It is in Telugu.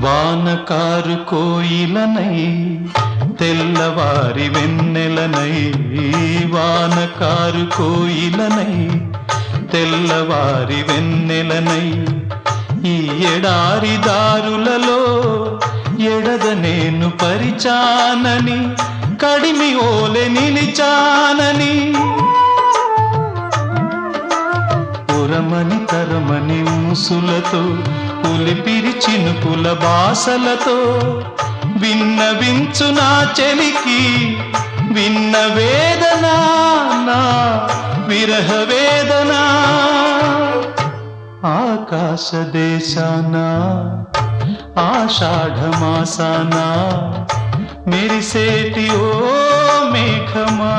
వానకారు కోయిలనై తెల్లవారి వెన్నెలనై వానకారు కోయిలనై తెల్లవారి వెన్నెలనై ఈ ఎడారి దారులలో ఎడద నేను పరిచానని కడిమి ఓలె నిలిచానని పురమని తరమని ఊసులతో పులిపిరి చినుకుల బాసలతో విన్నవించు నా చెలికి విన్న వేదన నా విరహ వేదన ఆకాశ దేశాన ఆషాఢమాసాన మెరిసేటి ఓ మేఘమా